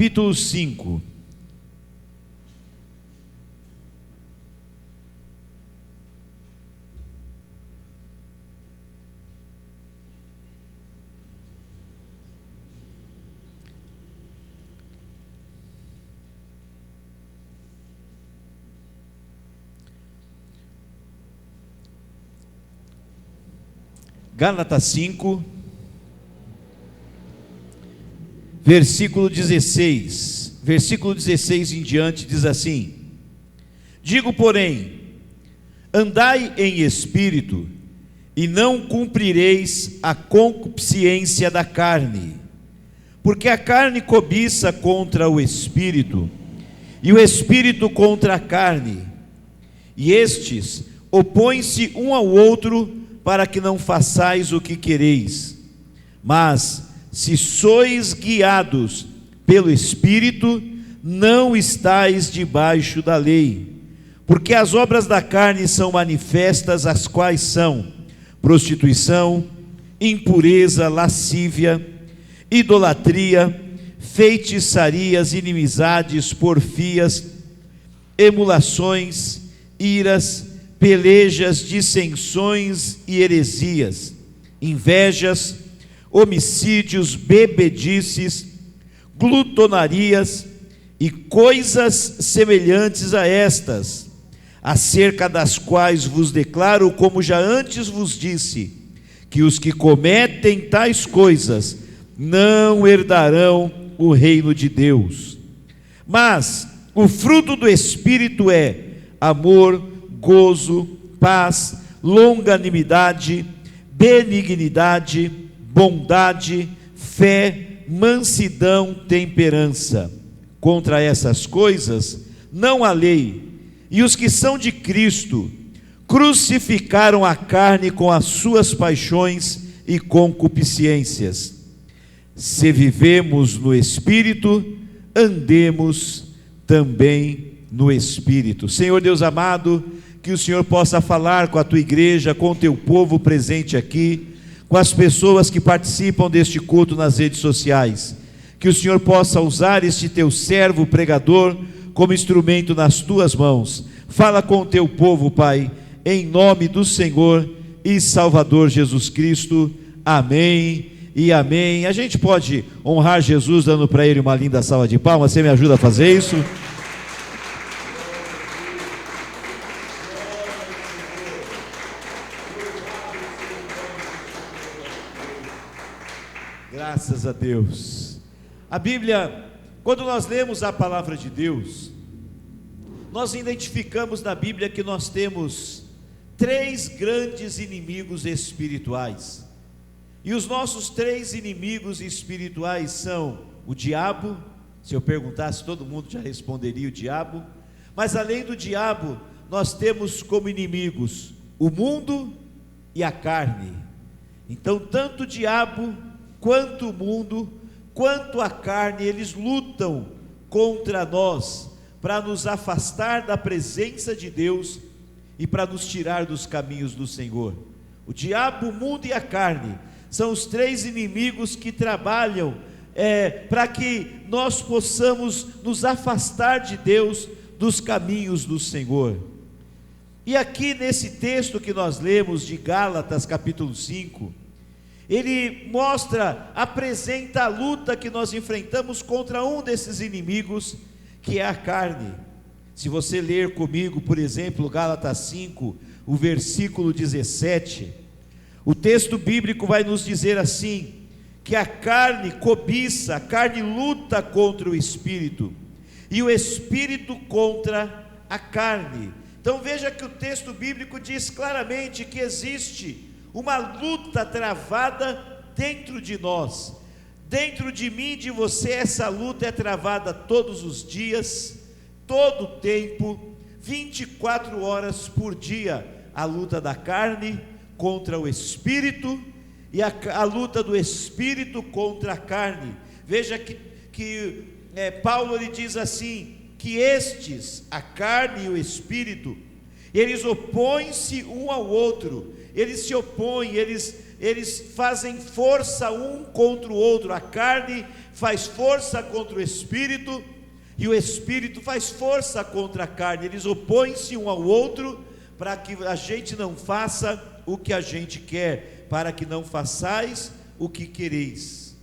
capítulo 5. Gálatas 5, versículo 16. Versículo 16 em diante diz assim: digo, porém, andai em espírito, e não cumprireis a concupiscência da carne, porque a carne cobiça contra o espírito, e o espírito contra a carne, e estes opõem-se um ao outro, para que não façais o que quereis. Mas se sois guiados pelo Espírito, não estáis debaixo da lei. Porque as obras da carne são manifestas, as quais são prostituição, impureza, lascívia, idolatria, feitiçarias, inimizades, porfias, emulações, iras, pelejas, dissensões e heresias, invejas, homicídios, bebedices, glutonarias e coisas semelhantes a estas, acerca das quais vos declaro, como já antes vos disse, que os que cometem tais coisas não herdarão o reino de Deus. Mas o fruto do Espírito é amor, gozo, paz, longanimidade, benignidade, bondade, fé, mansidão, temperança. Contra essas coisas não há lei. E os que são de Cristo crucificaram a carne com as suas paixões e concupiscências. Se vivemos no Espírito, andemos também no Espírito. Senhor Deus amado, que o Senhor possa falar com a tua igreja, com o teu povo presente aqui, com as pessoas que participam deste culto nas redes sociais. Que o Senhor possa usar este teu servo pregador como instrumento nas tuas mãos. Fala com o teu povo, Pai, em nome do Senhor e Salvador Jesus Cristo. Amém e amém. A gente pode honrar Jesus dando para ele uma linda salva de palmas. Você me ajuda a fazer isso? Graças a Deus. A Bíblia, quando nós lemos a palavra de Deus, nós identificamos na Bíblia que nós temos três grandes inimigos espirituais. E os nossos três inimigos espirituais são o diabo. Se eu perguntasse, todo mundo já responderia o diabo. Mas além do diabo, nós temos como inimigos o mundo e a carne. Então, tanto o diabo quanto o mundo, quanto a carne, eles lutam contra nós, para nos afastar da presença de Deus e para nos tirar dos caminhos do Senhor. O diabo, o mundo e a carne são os três inimigos que trabalham para que nós possamos nos afastar de Deus, dos caminhos do Senhor. E aqui nesse texto que nós lemos de Gálatas capítulo 5, ele apresenta a luta que nós enfrentamos contra um desses inimigos, que é a carne. Se você ler comigo, por exemplo, Gálatas 5, o versículo 17, o texto bíblico vai nos dizer assim, que a carne cobiça, a carne luta contra o Espírito, e o Espírito contra a carne. Então veja que o texto bíblico diz claramente que existe uma luta travada dentro de nós, dentro de mim e de você. Essa luta é travada todos os dias, todo o tempo, 24 horas por dia, a luta da carne contra o Espírito e a luta do Espírito contra a carne. Veja que Paulo ele diz assim, que estes, a carne e o Espírito, eles opõem-se um ao outro, eles se opõem, eles fazem força um contra o outro. A carne faz força contra o espírito, e o espírito faz força contra a carne. Eles opõem-se um ao outro, para que a gente não faça o que a gente quer, para que não façais o que quereis.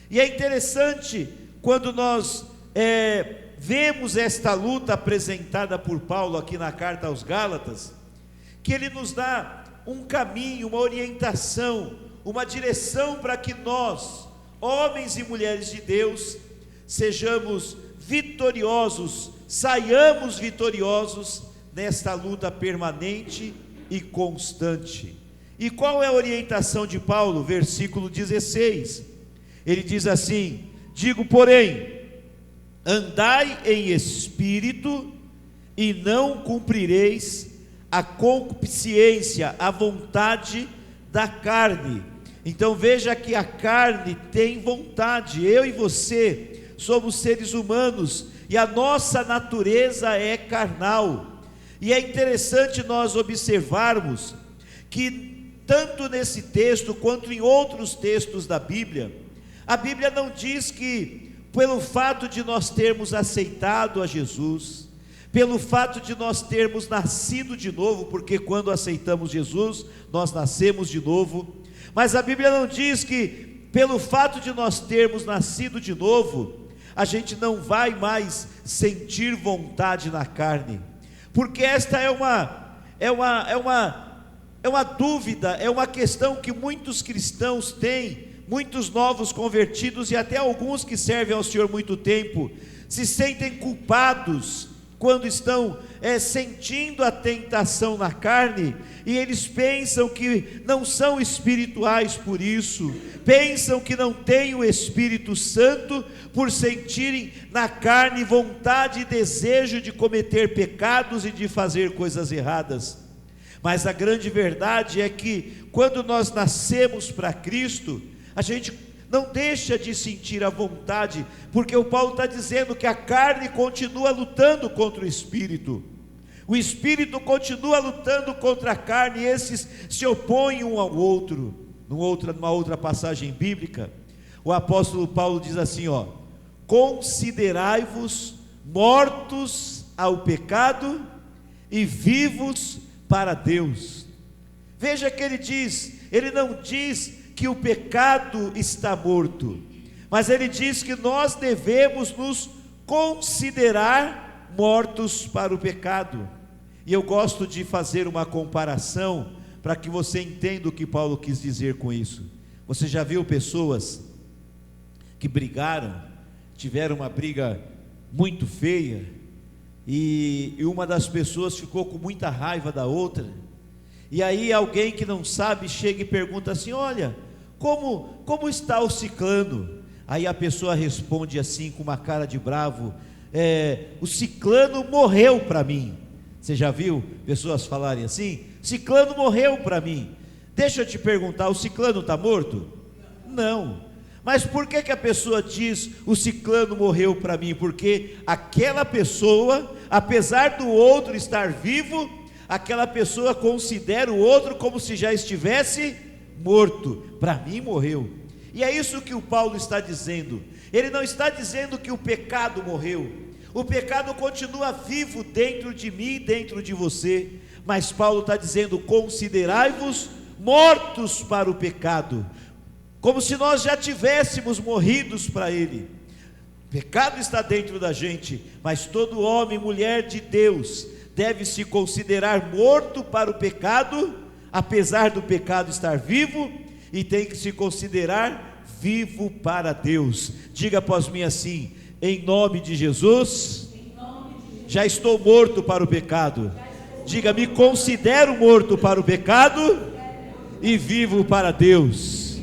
E é interessante quando nós vemos esta luta apresentada por Paulo aqui na carta aos Gálatas, que ele nos dá um caminho, uma orientação, uma direção para que nós, homens e mulheres de Deus, sejamos vitoriosos, saiamos vitoriosos nesta luta permanente e constante. E qual é a orientação de Paulo? Versículo 16, ele diz assim: digo, porém, andai em espírito, e não cumprireis a concupiscência, a vontade da carne. Então veja que a carne tem vontade. Eu e você somos seres humanos, e a nossa natureza é carnal. E é interessante nós observarmos que tanto nesse texto quanto em outros textos da Bíblia, a Bíblia não diz que pelo fato de nós termos aceitado a Jesus, pelo fato de nós termos nascido de novo, porque quando aceitamos Jesus, nós nascemos de novo, mas a Bíblia não diz que pelo fato de nós termos nascido de novo, a gente não vai mais sentir vontade na carne, porque esta é uma dúvida, é uma questão que muitos cristãos têm, muitos novos convertidos e até alguns que servem ao Senhor muito tempo, se sentem culpados quando estão sentindo a tentação na carne, e eles pensam que não são espirituais por isso, pensam que não têm o Espírito Santo por sentirem na carne vontade e desejo de cometer pecados e de fazer coisas erradas. Mas a grande verdade é que quando nós nascemos para Cristo, a gente não deixa de sentir a vontade, porque o Paulo está dizendo que a carne continua lutando contra o Espírito, o Espírito continua lutando contra a carne, e esses se opõem um ao outro. Numa outra passagem bíblica, o apóstolo Paulo diz assim, considerai-vos mortos ao pecado e vivos para Deus. Veja que ele não diz que o pecado está morto, mas ele diz que nós devemos nos considerar mortos para o pecado. E eu gosto de fazer uma comparação para que você entenda o que Paulo quis dizer com isso. Você já viu pessoas que brigaram, tiveram uma briga muito feia, e uma das pessoas ficou com muita raiva da outra, e aí alguém que não sabe chega e pergunta assim: olha, como está o ciclano? Aí a pessoa responde assim com uma cara de bravo: o ciclano morreu para mim. Você já viu pessoas falarem assim? Ciclano morreu para mim. Deixa eu te perguntar, o ciclano está morto? Não. Mas por que a pessoa diz o ciclano morreu para mim? Porque aquela pessoa, apesar do outro estar vivo, aquela pessoa considera o outro como se já estivesse morto. Para mim morreu. E é isso que o Paulo está dizendo. Ele não está dizendo que o pecado morreu. O pecado continua vivo dentro de mim e dentro de você. Mas Paulo está dizendo: considerai-vos mortos para o pecado, como se nós já tivéssemos morridos para ele. O pecado está dentro da gente, mas todo homem e mulher de Deus deve se considerar morto para o pecado, apesar do pecado estar vivo, e tem que se considerar vivo para Deus. Diga após mim assim: em nome de Jesus, já estou morto para o pecado. Diga: me considero morto para o pecado e vivo para Deus.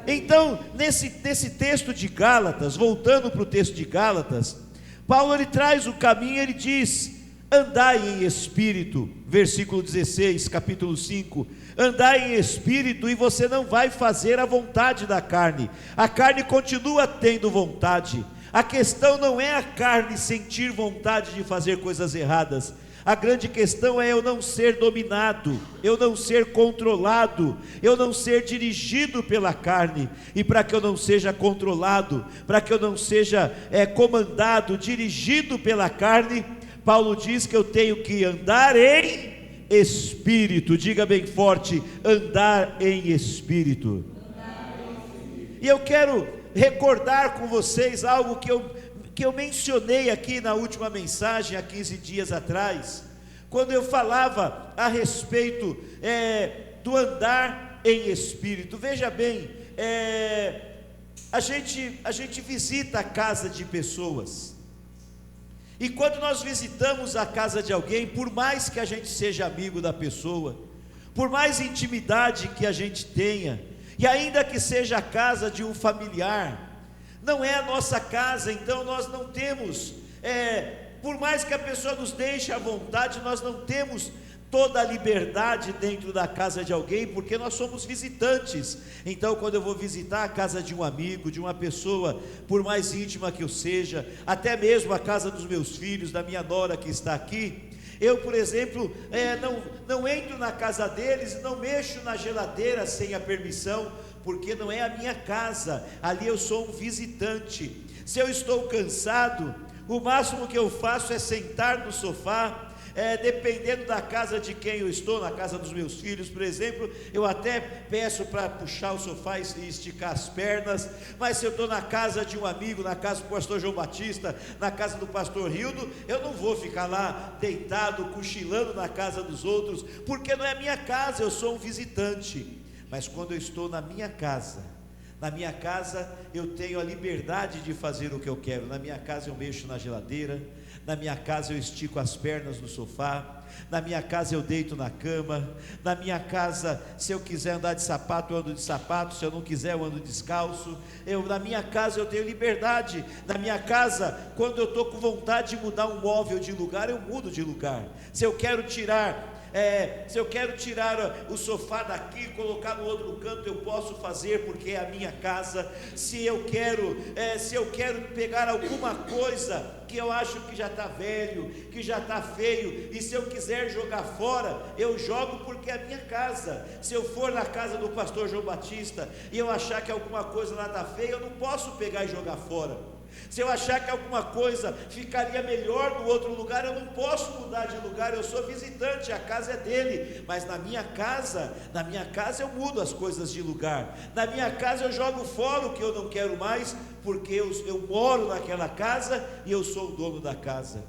Então, nesse texto de Gálatas, voltando para o texto de Gálatas, Paulo ele traz o caminho, ele diz: andai em espírito, versículo 16, capítulo 5, andai em espírito e você não vai fazer a vontade da carne. A carne continua tendo vontade. A questão não é a carne sentir vontade de fazer coisas erradas. A grande questão é eu não ser dominado, eu não ser controlado, eu não ser dirigido pela carne. E para que eu não seja controlado, para que eu não seja comandado, dirigido pela carne, Paulo diz que eu tenho que andar em espírito. Diga bem forte: andar em espírito. E eu quero recordar com vocês algo que eu mencionei aqui na última mensagem, há 15 dias atrás, quando eu falava a respeito do andar em espírito. Veja bem, a gente visita a casa de pessoas, e quando nós visitamos a casa de alguém, por mais que a gente seja amigo da pessoa, por mais intimidade que a gente tenha, e ainda que seja a casa de um familiar, não é a nossa casa, então nós não temos, por mais que a pessoa nos deixe à vontade, nós não temos toda a liberdade dentro da casa de alguém, porque nós somos visitantes. Então quando eu vou visitar a casa de um amigo, de uma pessoa, por mais íntima que eu seja, até mesmo a casa dos meus filhos, da minha nora que está aqui, eu, por exemplo, não entro na casa deles, não mexo na geladeira sem a permissão, porque não é a minha casa, ali eu sou um visitante. Se eu estou cansado, o máximo que eu faço é sentar no sofá, dependendo da casa de quem eu estou, na casa dos meus filhos, por exemplo, eu até peço para puxar o sofá e esticar as pernas. Mas se eu estou na casa de um amigo, na casa do pastor João Batista, na casa do pastor Rildo, eu não vou ficar lá deitado, cochilando na casa dos outros, porque não é minha casa, eu sou um visitante. Mas quando eu estou na minha casa eu tenho a liberdade de fazer o que eu quero. Na minha casa eu mexo na geladeira, na minha casa eu estico as pernas no sofá, na minha casa eu deito na cama, na minha casa, se eu quiser andar de sapato, eu ando de sapato, se eu não quiser, eu ando descalço. Na minha casa eu tenho liberdade. Na minha casa, quando eu estou com vontade de mudar um móvel de lugar, eu mudo de lugar. Se eu quero tirar o sofá daqui e colocar no outro canto, eu posso fazer, porque é a minha casa. Se eu quero pegar alguma coisa que eu acho que já está velho, que já está feio, e se eu quiser jogar fora, eu jogo, porque é a minha casa. Se eu for na casa do pastor João Batista e eu achar que alguma coisa lá está feia, eu não posso pegar e jogar fora. Se eu achar que alguma coisa ficaria melhor no outro lugar, eu não posso mudar de lugar. Eu sou visitante, a casa é dele. Mas na minha casa eu mudo as coisas de lugar. Na minha casa eu jogo fora o que eu não quero mais, porque eu moro naquela casa e eu sou o dono da casa.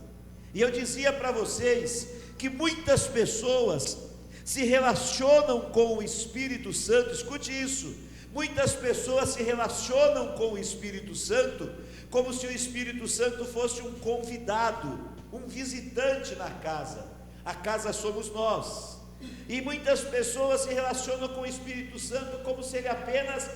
E eu dizia para vocês que muitas pessoas se relacionam com o Espírito Santo. Escute isso: muitas pessoas se relacionam com o Espírito Santo como se o Espírito Santo fosse um convidado, um visitante na casa. A casa somos nós. E muitas pessoas se relacionam com o Espírito Santo como se ele apenas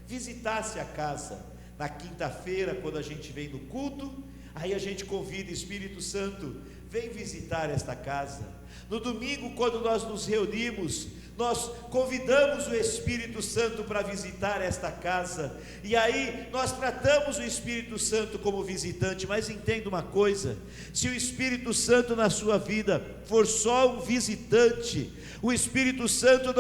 visitasse a casa. Na quinta-feira, quando a gente vem no culto, aí a gente convida: Espírito Santo, vem visitar esta casa. No domingo, quando nós nos reunimos, nós convidamos o Espírito Santo para visitar esta casa, e aí nós tratamos o Espírito Santo como visitante. Mas entenda uma coisa: se o Espírito Santo na sua vida for só um visitante, o Espírito Santo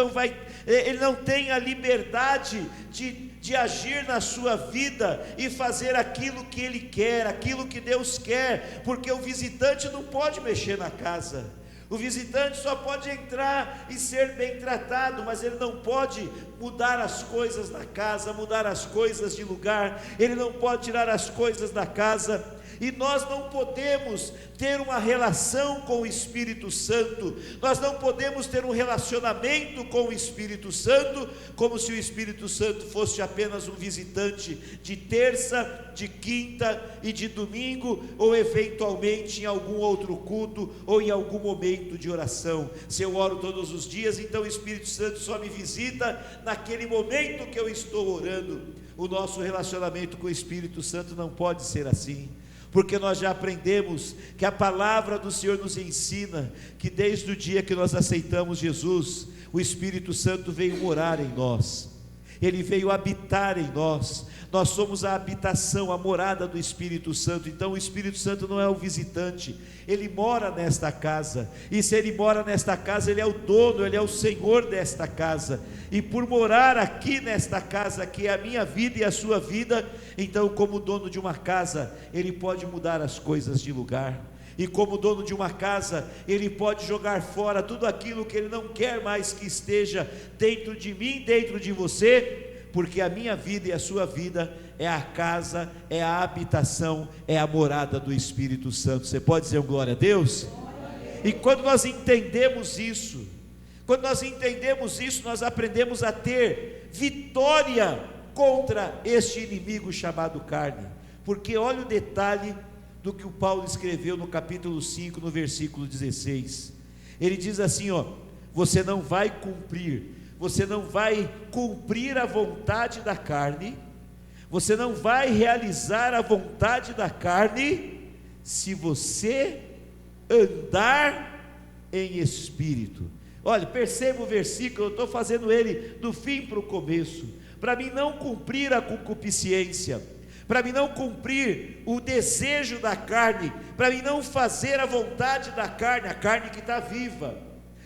ele não tem a liberdade de agir na sua vida e fazer aquilo que ele quer, aquilo que Deus quer, porque o visitante não pode mexer na casa. O visitante só pode entrar e ser bem tratado, mas ele não pode mudar as coisas na casa, mudar as coisas de lugar, ele não pode tirar as coisas da casa. E nós não podemos ter uma relação com o Espírito Santo, nós não podemos ter um relacionamento com o Espírito Santo como se o Espírito Santo fosse apenas um visitante de terça, de quinta e de domingo, ou eventualmente em algum outro culto, ou em algum momento de oração. Se eu oro todos os dias, então o Espírito Santo só me visita naquele momento que eu estou orando. O nosso relacionamento com o Espírito Santo não pode ser assim, porque nós já aprendemos que a palavra do Senhor nos ensina que desde o dia que nós aceitamos Jesus, o Espírito Santo veio morar em nós. Ele veio habitar em nós. Nós somos a habitação, a morada do Espírito Santo. Então o Espírito Santo não é o visitante, ele mora nesta casa, e se ele mora nesta casa, ele é o dono, ele é o Senhor desta casa, e por morar aqui nesta casa, que é a minha vida e a sua vida, então como dono de uma casa, ele pode mudar as coisas de lugar, e como dono de uma casa, ele pode jogar fora tudo aquilo que ele não quer mais que esteja dentro de mim, dentro de você, porque a minha vida e a sua vida é a casa, é a habitação, é a morada do Espírito Santo. Você pode dizer um glória a Deus? E quando nós entendemos isso, nós aprendemos a ter vitória contra este inimigo chamado carne, porque olha o detalhe do que o Paulo escreveu no capítulo 5, no versículo 16, ele diz assim, você não vai cumprir a vontade da carne, você não vai realizar a vontade da carne, se você andar em espírito. Olha, perceba o versículo, eu estou fazendo ele do fim para o começo, para mim não cumprir a concupiscência, para mim não cumprir o desejo da carne, para mim não fazer a vontade da carne, a carne que está viva,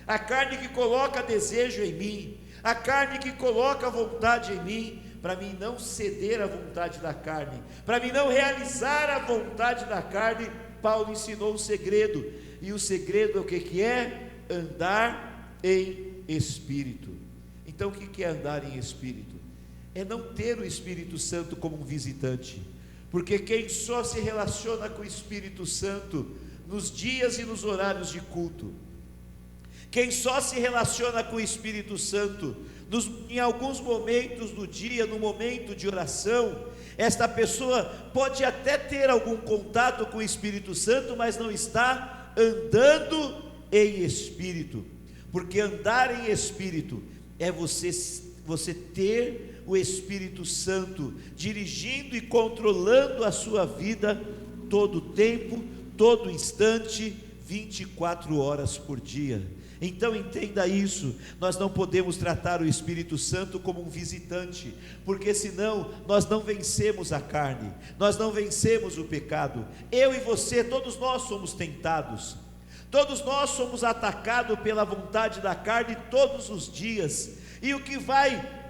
a carne que coloca desejo em mim, a carne que coloca vontade em mim, para mim não ceder à vontade da carne, para mim não realizar a vontade da carne. Paulo ensinou o segredo, e o segredo é o que é? Andar em espírito. Então o que é andar em espírito? É não ter o Espírito Santo como um visitante, porque quem só se relaciona com o Espírito Santo nos dias e nos horários de culto, quem só se relaciona com o Espírito Santo em alguns momentos do dia, no momento de oração, esta pessoa pode até ter algum contato com o Espírito Santo, mas não está andando em espírito, porque andar em espírito é você ter o Espírito Santo dirigindo e controlando a sua vida todo o tempo, todo instante, 24 horas por dia. Então entenda isso, nós não podemos tratar o Espírito Santo como um visitante, porque senão nós não vencemos a carne, nós não vencemos o pecado. Eu e você, todos nós somos tentados, todos nós somos atacados pela vontade da carne todos os dias, e o que vai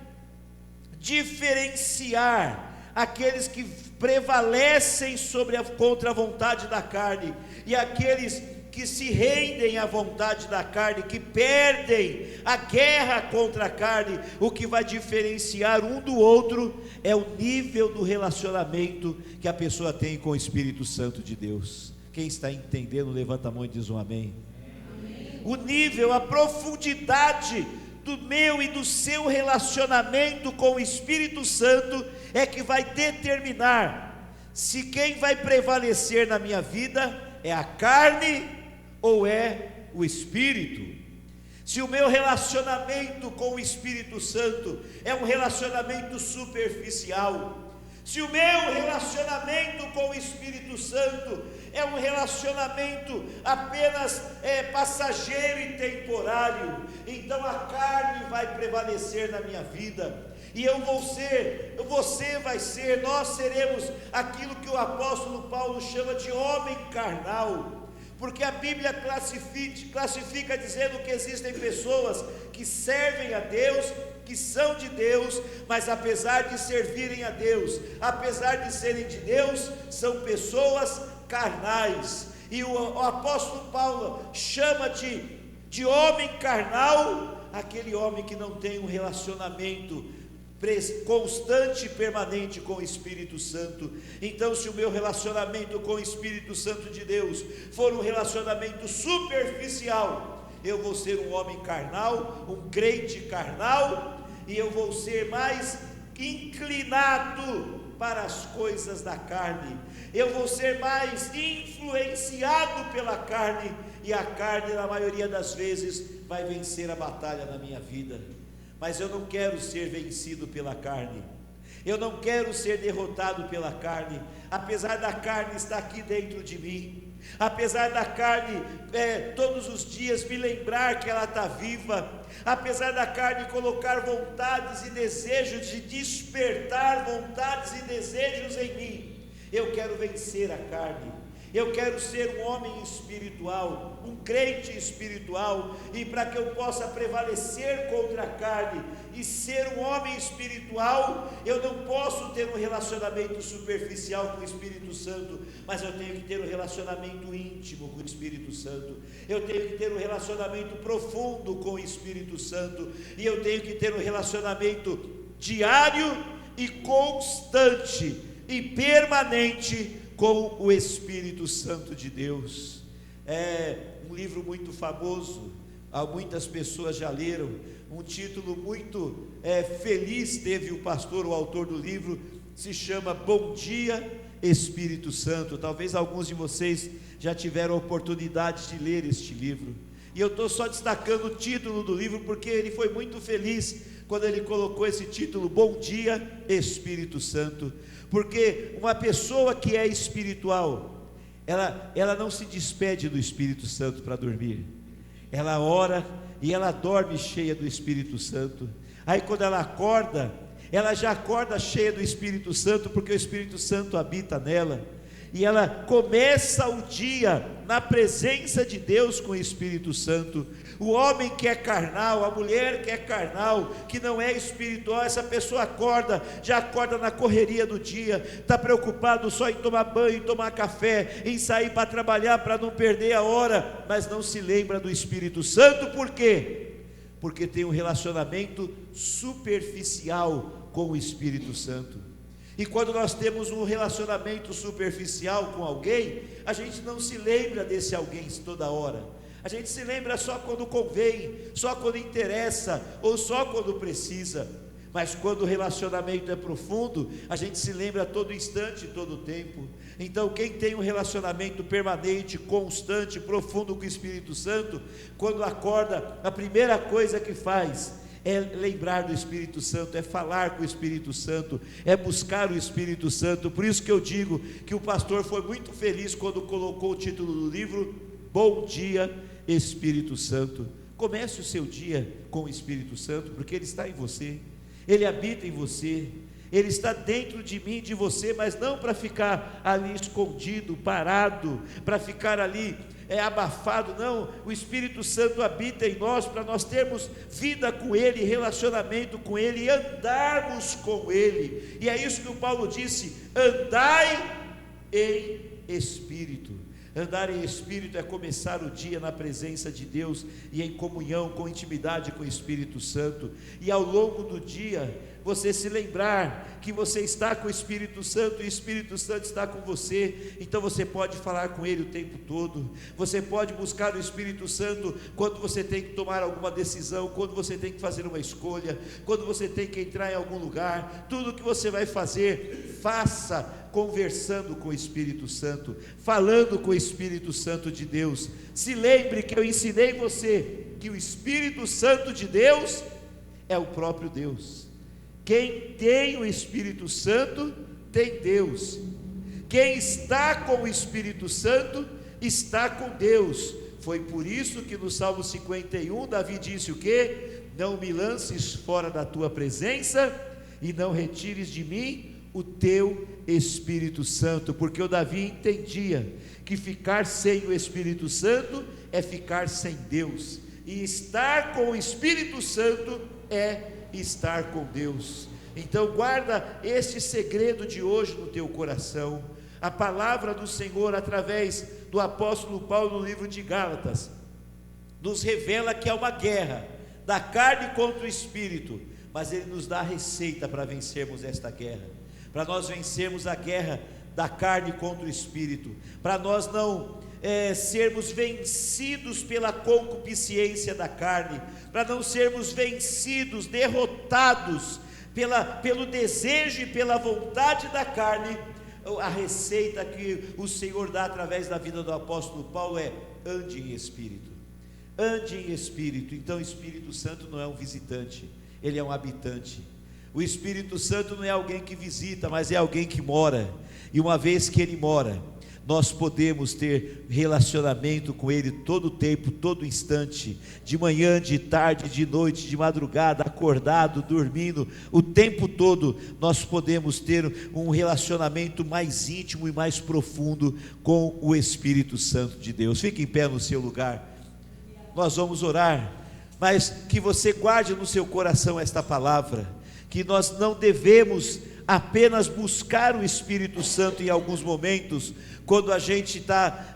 diferenciar aqueles que prevalecem contra a vontade da carne, e aqueles que se rendem à vontade da carne, que perdem a guerra contra a carne, o que vai diferenciar um do outro é o nível do relacionamento que a pessoa tem com o Espírito Santo de Deus. Quem está entendendo, levanta a mão e diz um amém. Amém. O nível, a profundidade do meu e do seu relacionamento com o Espírito Santo é que vai determinar se quem vai prevalecer na minha vida é a carne ou é o Espírito. Se o meu relacionamento com o Espírito Santo é um relacionamento superficial, se o meu relacionamento com o Espírito Santo é um relacionamento apenas passageiro e temporário, então a carne vai prevalecer na minha vida, e eu vou ser, você vai ser, nós seremos aquilo que o apóstolo Paulo chama de homem carnal, porque a Bíblia classifica dizendo que existem pessoas que servem a Deus, que são de Deus, mas apesar de servirem a Deus, apesar de serem de Deus, são pessoas carnais, e o apóstolo Paulo chama de homem carnal, aquele homem que não tem um relacionamento constante e permanente com o Espírito Santo. Então, se o meu relacionamento com o Espírito Santo de Deus for um relacionamento superficial, eu vou ser um homem carnal, um crente carnal, e eu vou ser mais inclinado para as coisas da carne, eu vou ser mais influenciado pela carne, e a carne na maioria das vezes vai vencer a batalha na minha vida. Mas eu não quero ser vencido pela carne, eu não quero ser derrotado pela carne, apesar da carne estar aqui dentro de mim, apesar da carne todos os dias me lembrar que ela está viva, apesar da carne colocar vontades e desejos, de despertar vontades e desejos em mim, eu quero vencer a carne. Eu quero ser um homem espiritual, um crente espiritual, e para que eu possa prevalecer contra a carne e ser um homem espiritual, eu não posso ter um relacionamento superficial com o Espírito Santo, mas eu tenho que ter um relacionamento íntimo com o Espírito Santo, eu tenho que ter um relacionamento profundo com o Espírito Santo, e eu tenho que ter um relacionamento diário e constante e permanente com o Espírito Santo de Deus. É um livro muito famoso, muitas pessoas já leram, um título muito feliz teve o pastor, o autor do livro, se chama Bom Dia Espírito Santo. Talvez alguns de vocês já tiveram a oportunidade de ler este livro, e eu estou só destacando o título do livro, porque ele foi muito feliz quando ele colocou esse título, Bom Dia Espírito Santo, porque uma pessoa que é espiritual, ela não se despede do Espírito Santo para dormir, ela ora e ela dorme cheia do Espírito Santo. Aí quando ela acorda, ela já acorda cheia do Espírito Santo, porque o Espírito Santo habita nela, e ela começa o dia na presença de Deus com o Espírito Santo. O homem que é carnal, a mulher que é carnal, que não é espiritual, essa pessoa acorda, já acorda na correria do dia, está preocupado só em tomar banho, em tomar café, em sair para trabalhar, para não perder a hora, mas não se lembra do Espírito Santo. Por quê? Porque tem um relacionamento superficial com o Espírito Santo. E quando nós temos um relacionamento superficial com alguém, a gente não se lembra desse alguém toda hora, a gente se lembra só quando convém, só quando interessa, ou só quando precisa. Mas quando o relacionamento é profundo, a gente se lembra a todo instante, todo tempo. Então quem tem um relacionamento permanente, constante, profundo com o Espírito Santo, quando acorda, a primeira coisa que faz é lembrar do Espírito Santo, é falar com o Espírito Santo, é buscar o Espírito Santo. Por isso que eu digo que o pastor foi muito feliz quando colocou o título do livro, Bom Dia Espírito Santo. Comece o seu dia com o Espírito Santo, porque ele está em você, ele habita em você, ele está dentro de mim, de você, mas não para ficar ali escondido, parado, para ficar ali abafado, não. O Espírito Santo habita em nós para nós termos vida com ele, relacionamento com ele e andarmos com ele. E é isso que o Paulo disse: andai em espírito. Andar em espírito é começar o dia na presença de Deus e em comunhão, com intimidade com o Espírito Santo, e ao longo do dia você se lembrar que você está com o Espírito Santo e o Espírito Santo está com você. Então você pode falar com ele o tempo todo, você pode buscar o Espírito Santo quando você tem que tomar alguma decisão, quando você tem que fazer uma escolha, quando você tem que entrar em algum lugar. Tudo que você vai fazer, faça conversando com o Espírito Santo, falando com o Espírito Santo de Deus. Se lembre que eu ensinei você que o Espírito Santo de Deus é o próprio Deus. Quem tem o Espírito Santo tem Deus. Quem está com o Espírito Santo está com Deus. Foi por isso que no Salmo 51 Davi disse o quê? Não me lances fora da tua presença e não retires de mim o teu Espírito Santo, porque o Davi entendia que ficar sem o Espírito Santo é ficar sem Deus, e estar com o Espírito Santo é estar com Deus. Então guarda este segredo de hoje no teu coração. A palavra do Senhor, através do apóstolo Paulo no livro de Gálatas, nos revela que é uma guerra da carne contra o Espírito, mas ele nos dá a receita para vencermos esta guerra, para nós vencermos a guerra da carne contra o Espírito, para nós não sermos vencidos pela concupiscência da carne, para não sermos vencidos, derrotados pelo desejo e pela vontade da carne. A receita que o Senhor dá através da vida do apóstolo Paulo é: ande em Espírito, ande em Espírito. Então o Espírito Santo não é um visitante, ele é um habitante. O Espírito Santo não é alguém que visita, mas é alguém que mora, e uma vez que ele mora, nós podemos ter relacionamento com Ele todo o tempo, todo instante, de manhã, de tarde, de noite, de madrugada, acordado, dormindo, o tempo todo nós podemos ter um relacionamento mais íntimo e mais profundo com o Espírito Santo de Deus. Fique em pé no seu lugar, nós vamos orar, mas que você guarde no seu coração esta palavra, que nós não devemos apenas buscar o Espírito Santo em alguns momentos, quando a gente está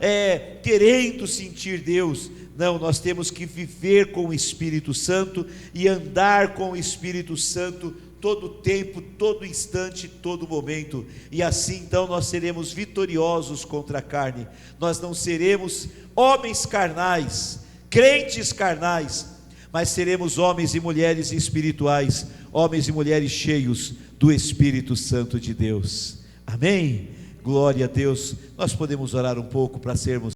querendo sentir Deus. Não, nós temos que viver com o Espírito Santo e andar com o Espírito Santo todo o tempo, todo instante, todo momento, e assim então nós seremos vitoriosos contra a carne. Nós não seremos homens carnais, crentes carnais, mas seremos homens e mulheres espirituais, homens e mulheres cheios do Espírito Santo de Deus. Amém? Glória a Deus. Nós podemos orar um pouco para sermos